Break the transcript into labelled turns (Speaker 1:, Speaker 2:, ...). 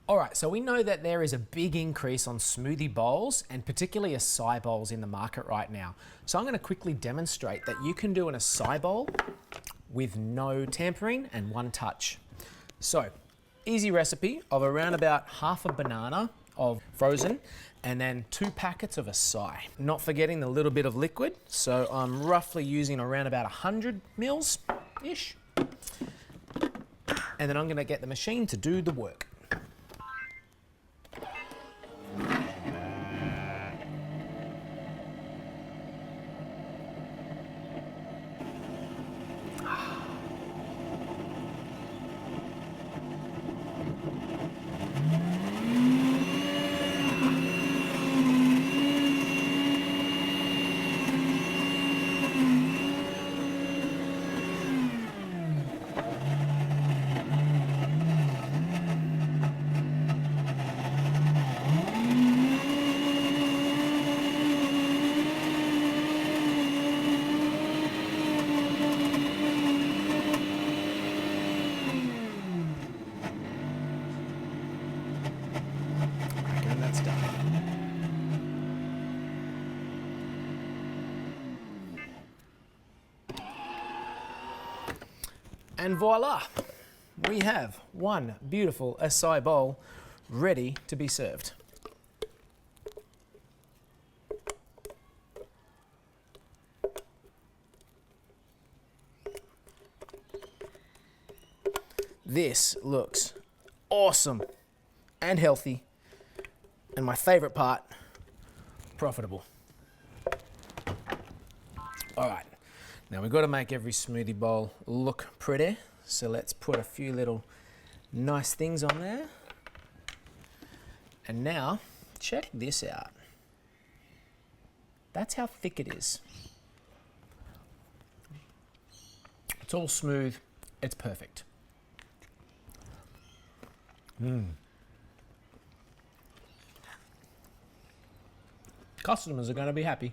Speaker 1: All right, so we know that there is a big increase on smoothie bowls and particularly acai bowls in the market right now. So I'm going to quickly demonstrate that you can do an acai bowl with no tampering and one touch. So, easy recipe of around about half a banana of frozen and then 2 packets of acai. Not forgetting the little bit of liquid, so I'm roughly using around about 100 mils-ish. And then I'm going to get the machine to do the work. And that's done. And voila, we have one beautiful acai bowl ready to be served. This looks awesome and healthy. And my favorite part, profitable. All right, now we've got to make every smoothie bowl look pretty. So let's put a few little nice things on there. And now, check this out. That's how thick it is. It's all smooth, it's perfect. Customers are going to be happy.